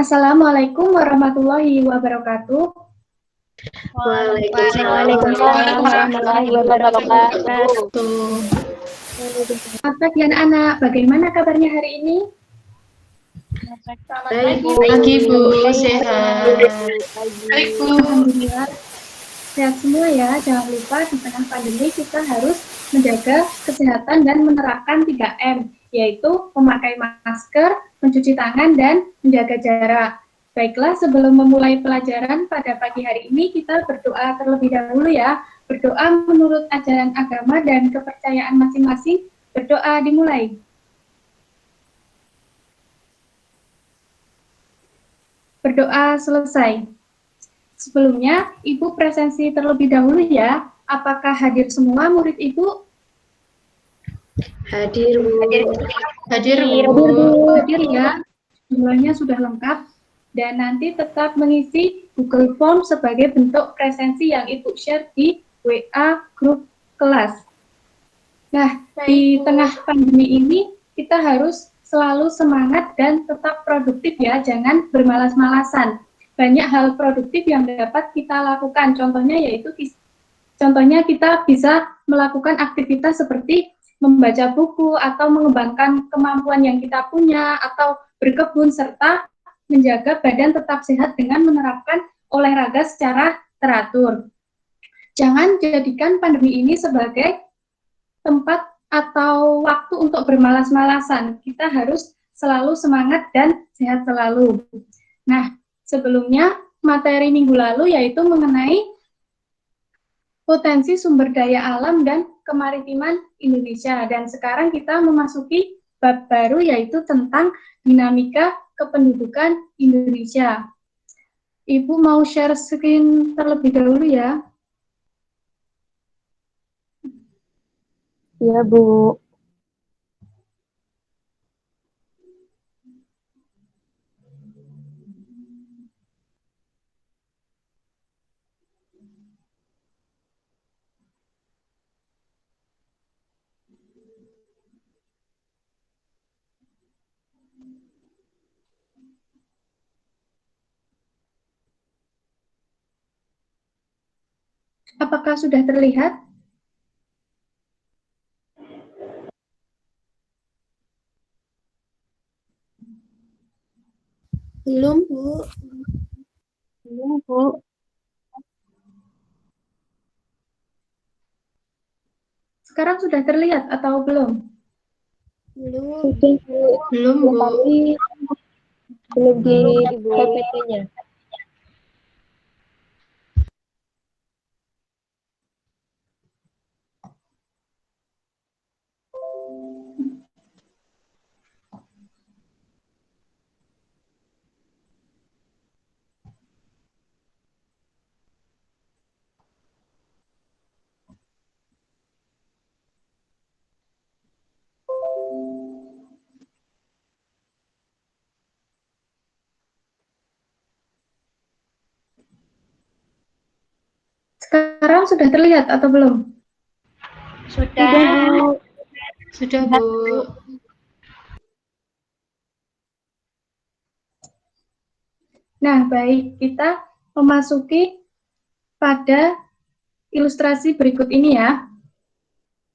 Assalamualaikum warahmatullahi wabarakatuh. Waalaikumsalam warahmatullahi wabarakatuh. Pagi anak-anak, bagaimana kabarnya hari ini? Baik, pagi Bu, sehat. Baik Bu. Alhamdulillah, sehat semua ya. Jangan lupa di tengah pandemi kita harus menjaga kesehatan dan menerapkan 3M, yaitu memakai masker, mencuci tangan, dan menjaga jarak. Baiklah, sebelum memulai pelajaran pada pagi hari ini, kita berdoa terlebih dahulu ya. Berdoa menurut ajaran agama dan kepercayaan masing-masing. Berdoa dimulai. Berdoa selesai. Sebelumnya, Ibu presensi terlebih dahulu ya. Apakah hadir semua murid Ibu? Hadir Bu. Hadir Hadir ya. Jumlahnya sudah lengkap. Dan nanti tetap mengisi Google Form sebagai bentuk presensi yang Ibu share di WA grup kelas. Nah, di tengah pandemi ini kita harus selalu semangat dan tetap produktif ya, jangan bermalas-malasan. Banyak hal produktif yang dapat kita lakukan, contohnya kita bisa melakukan aktivitas seperti membaca buku atau mengembangkan kemampuan yang kita punya atau berkebun serta menjaga badan tetap sehat dengan menerapkan olahraga secara teratur. Jangan jadikan pandemi ini sebagai tempat atau waktu untuk bermalas-malasan. Kita harus selalu semangat dan sehat selalu. Nah, sebelumnya materi minggu lalu yaitu mengenai potensi sumber daya alam dan kemaritiman Indonesia. Dan sekarang kita memasuki bab baru yaitu tentang dinamika kependudukan Indonesia. Ibu mau share screen terlebih dahulu ya. Iya, Bu. Apakah sudah terlihat? Belum Bu. Belum, Bu. Sekarang sudah terlihat atau belum? Belum. Sudah, Bu. Belum Bu. Tapi belum di PPT-nya. Sekarang sudah terlihat atau belum? Sudah. Bu. Sudah Bu. Nah, baik, kita memasuki pada ilustrasi berikut ini ya.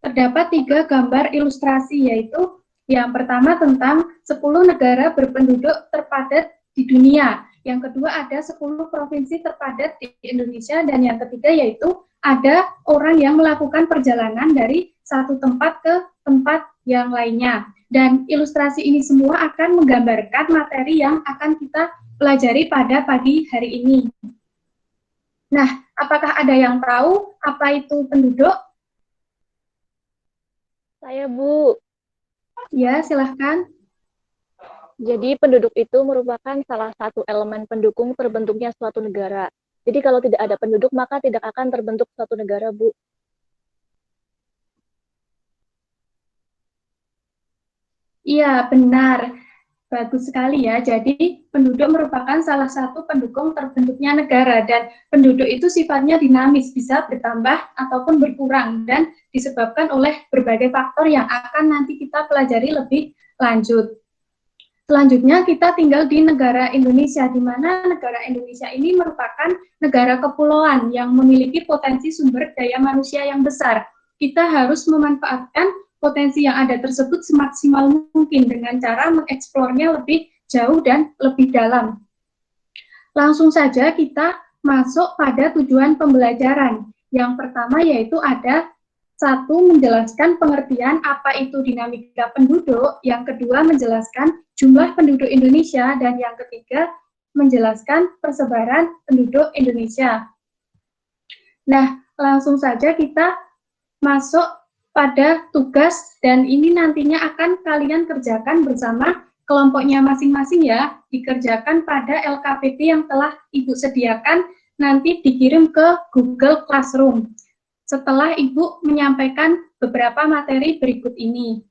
Terdapat 3 gambar ilustrasi, yaitu yang pertama tentang 10 negara berpenduduk terpadat di dunia. Yang kedua ada 10 provinsi terpadat di Indonesia. Dan yang ketiga yaitu ada orang yang melakukan perjalanan dari satu tempat ke tempat yang lainnya. Dan ilustrasi ini semua akan menggambarkan materi yang akan kita pelajari pada pagi hari ini. Nah, apakah ada yang tahu apa itu penduduk? Saya, Bu. Ya, silahkan. Jadi penduduk itu merupakan salah satu elemen pendukung terbentuknya suatu negara. Jadi kalau tidak ada penduduk, maka tidak akan terbentuk suatu negara, Bu. Iya, benar. Bagus sekali ya. Jadi, penduduk merupakan salah satu pendukung terbentuknya negara, dan penduduk itu sifatnya dinamis, bisa bertambah ataupun berkurang, dan disebabkan oleh berbagai faktor yang akan nanti kita pelajari lebih lanjut. Selanjutnya kita tinggal di negara Indonesia, di mana negara Indonesia ini merupakan negara kepulauan yang memiliki potensi sumber daya manusia yang besar. Kita harus memanfaatkan potensi yang ada tersebut semaksimal mungkin dengan cara mengeksplornya lebih jauh dan lebih dalam. Langsung saja kita masuk pada tujuan pembelajaran. Yang pertama yaitu ada satu, menjelaskan pengertian apa itu dinamika penduduk, yang kedua menjelaskan jumlah penduduk Indonesia, dan yang ketiga menjelaskan persebaran penduduk Indonesia. Nah, langsung saja kita masuk pada tugas, dan ini nantinya akan kalian kerjakan bersama kelompoknya masing-masing ya, dikerjakan pada LKPP yang telah Ibu sediakan, nanti dikirim ke Google Classroom setelah Ibu menyampaikan beberapa materi berikut ini.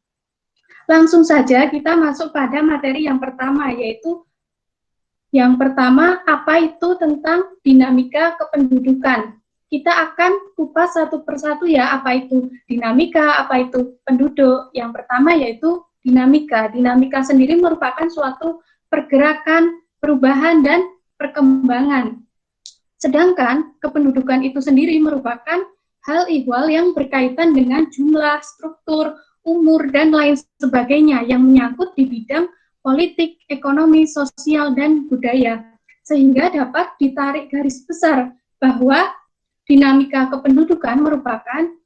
Langsung saja kita masuk pada materi yang pertama, yaitu yang pertama, apa itu tentang dinamika kependudukan. Kita akan kupas satu persatu ya, apa itu dinamika, apa itu penduduk. Yang pertama yaitu dinamika. Dinamika sendiri merupakan suatu pergerakan, perubahan, dan perkembangan. Sedangkan kependudukan itu sendiri merupakan hal ihwal yang berkaitan dengan jumlah, struktur, umur, dan lain sebagainya yang menyangkut di bidang politik, ekonomi, sosial, dan budaya. Sehingga dapat ditarik garis besar bahwa dinamika kependudukan merupakan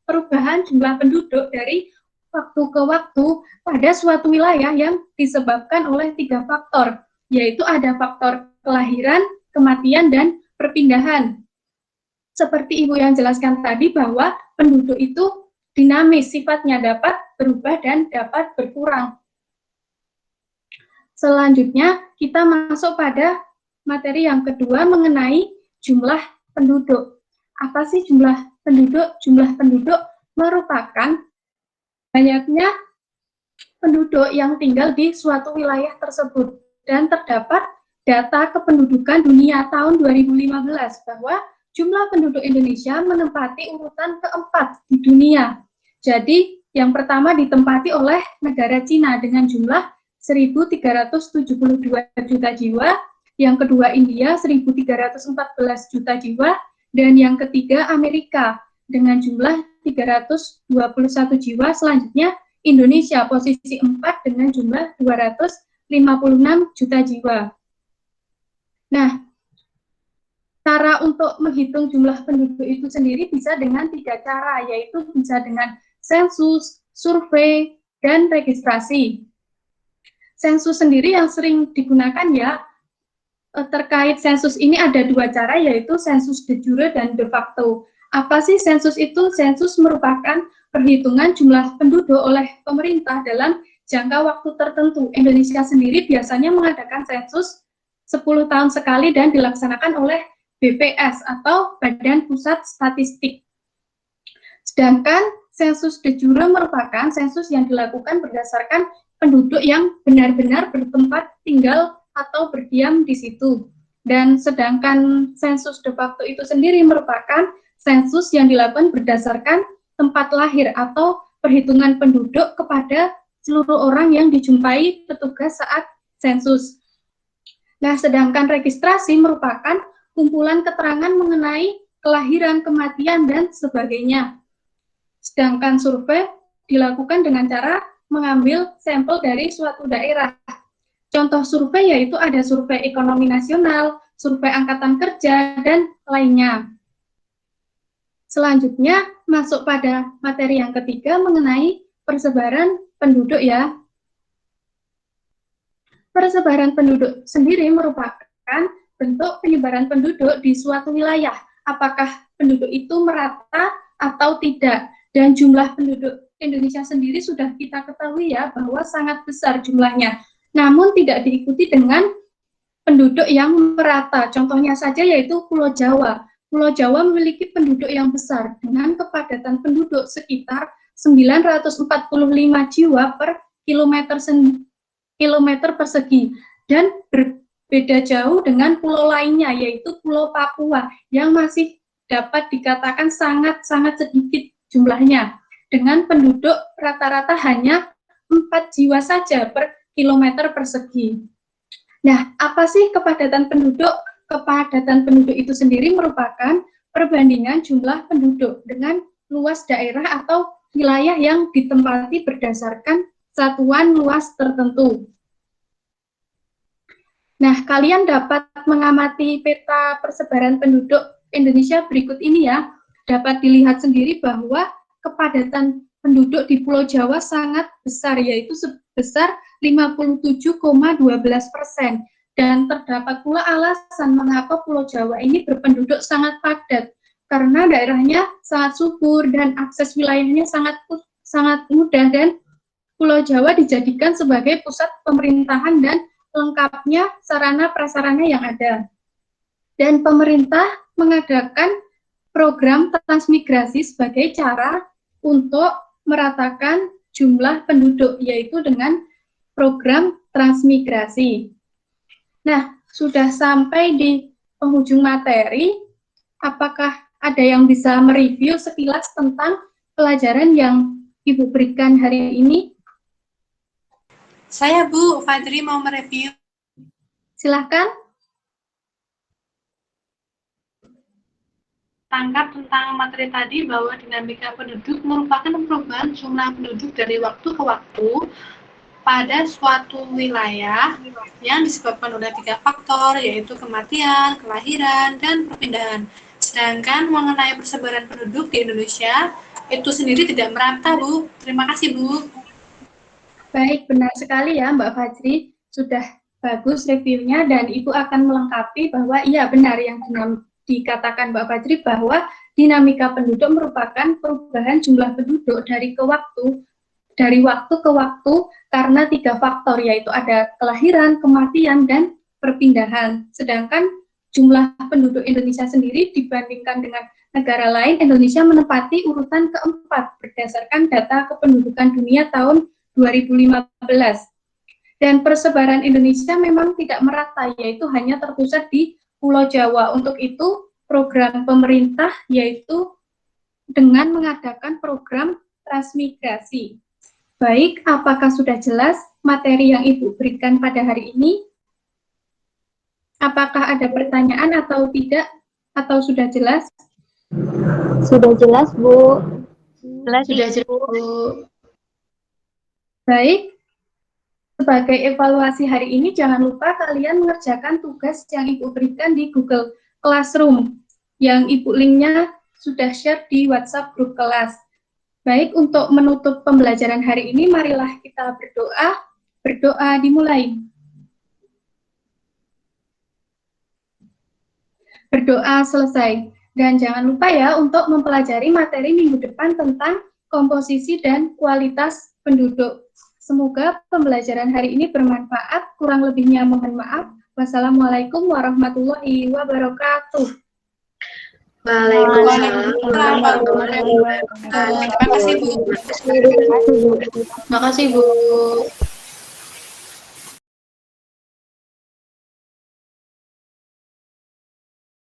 perubahan jumlah penduduk dari waktu ke waktu pada suatu wilayah yang disebabkan oleh 3 faktor, yaitu ada faktor kelahiran, kematian, dan perpindahan. Seperti Ibu yang jelaskan tadi bahwa penduduk itu dinamis, sifatnya dapat berubah dan dapat berkurang. Selanjutnya kita masuk pada materi yang kedua mengenai jumlah penduduk. Apa sih jumlah penduduk? Jumlah penduduk merupakan banyaknya penduduk yang tinggal di suatu wilayah tersebut, dan terdapat data kependudukan dunia tahun 2015 bahwa jumlah penduduk Indonesia menempati urutan keempat di dunia. Jadi, yang pertama ditempati oleh negara Cina dengan jumlah 1.372 juta jiwa, yang kedua India 1.314 juta jiwa, dan yang ketiga Amerika dengan jumlah 321 jiwa. Selanjutnya Indonesia posisi 4 dengan jumlah 256 juta jiwa. Nah, cara untuk menghitung jumlah penduduk itu sendiri bisa dengan 3 cara, yaitu bisa dengan sensus, survei, dan registrasi. Sensus sendiri yang sering digunakan ya, terkait sensus ini ada 2 cara, yaitu sensus de jure dan de facto. Apa sih sensus itu? Sensus merupakan perhitungan jumlah penduduk oleh pemerintah dalam jangka waktu tertentu. Indonesia sendiri biasanya mengadakan sensus 10 tahun sekali dan dilaksanakan oleh BPS atau Badan Pusat Statistik. Sedangkan sensus de jure merupakan sensus yang dilakukan berdasarkan penduduk yang benar-benar bertempat tinggal atau berdiam di situ. Dan sedangkan sensus de facto itu sendiri merupakan sensus yang dilakukan berdasarkan tempat lahir atau perhitungan penduduk kepada seluruh orang yang dijumpai petugas saat sensus. Nah, sedangkan registrasi merupakan kumpulan keterangan mengenai kelahiran, kematian, dan sebagainya. Sedangkan survei dilakukan dengan cara mengambil sampel dari suatu daerah. Contoh survei yaitu ada survei ekonomi nasional, survei angkatan kerja, dan lainnya. Selanjutnya masuk pada materi yang ketiga mengenai persebaran penduduk ya. Persebaran penduduk sendiri merupakan bentuk penyebaran penduduk di suatu wilayah. Apakah penduduk itu merata atau tidak? Dan jumlah penduduk Indonesia sendiri sudah kita ketahui ya bahwa sangat besar jumlahnya. Namun tidak diikuti dengan penduduk yang merata. Contohnya saja yaitu Pulau Jawa. Pulau Jawa memiliki penduduk yang besar dengan kepadatan penduduk sekitar 945 jiwa per kilometer persegi, dan berbeda jauh dengan pulau lainnya yaitu Pulau Papua yang masih dapat dikatakan sangat-sangat sedikit jumlahnya dengan penduduk rata-rata hanya 4 jiwa saja per kilometer persegi. Nah, apa sih kepadatan penduduk? Kepadatan penduduk itu sendiri merupakan perbandingan jumlah penduduk dengan luas daerah atau wilayah yang ditempati berdasarkan satuan luas tertentu. Nah, kalian dapat mengamati peta persebaran penduduk Indonesia berikut ini ya. Dapat dilihat sendiri bahwa kepadatan penduduk di Pulau Jawa sangat besar, yaitu sebesar 57,12%. Dan terdapat pula alasan mengapa Pulau Jawa ini berpenduduk sangat padat, karena daerahnya sangat subur dan akses wilayahnya sangat mudah, dan Pulau Jawa dijadikan sebagai pusat pemerintahan dan lengkapnya sarana prasarana yang ada. Dan pemerintah mengadakan program transmigrasi sebagai cara untuk meratakan jumlah penduduk, yaitu dengan program transmigrasi. Nah, sudah sampai di penghujung materi. Apakah ada yang bisa mereview sekilas tentang pelajaran yang Ibu berikan hari ini? Saya Bu, Fadri mau mereview. Silahkan. Tangkap tentang materi tadi bahwa dinamika penduduk merupakan perubahan jumlah penduduk dari waktu ke waktu pada suatu wilayah yang disebabkan oleh 3 faktor, yaitu kematian, kelahiran, dan perpindahan. Sedangkan mengenai persebaran penduduk di Indonesia, itu sendiri tidak merata, Bu. Terima kasih, Bu. Baik, benar sekali ya Mbak Fajri. Sudah bagus reviewnya dan Ibu akan melengkapi bahwa iya benar yang dikatakan Mbak Fajri bahwa dinamika penduduk merupakan perubahan jumlah penduduk dari waktu ke waktu karena 3 faktor, yaitu ada kelahiran, kematian, dan perpindahan. Sedangkan jumlah penduduk Indonesia sendiri dibandingkan dengan negara lain, Indonesia menempati urutan keempat berdasarkan data kependudukan dunia tahun 2015. Dan persebaran Indonesia memang tidak merata, yaitu hanya terpusat di Pulau Jawa. Untuk itu, program pemerintah yaitu dengan mengadakan program transmigrasi. Baik, apakah sudah jelas materi yang Ibu berikan pada hari ini? Apakah ada pertanyaan atau tidak? Atau sudah jelas? Sudah jelas, Bu. Sudah jelas, Bu. Baik, sebagai evaluasi hari ini, jangan lupa kalian mengerjakan tugas yang Ibu berikan di Google Classroom, yang Ibu linknya sudah share di WhatsApp grup kelas. Baik, untuk menutup pembelajaran hari ini, marilah kita berdoa. Berdoa dimulai. Berdoa selesai. Dan jangan lupa ya untuk mempelajari materi minggu depan tentang komposisi dan kualitas penduduk. Semoga pembelajaran hari ini bermanfaat. Kurang lebihnya mohon maaf. Wassalamualaikum warahmatullahi wabarakatuh. Waalaikumsalam warahmatullahi wabarakatuh. Terima kasih, Bu. Terima kasih, Bu.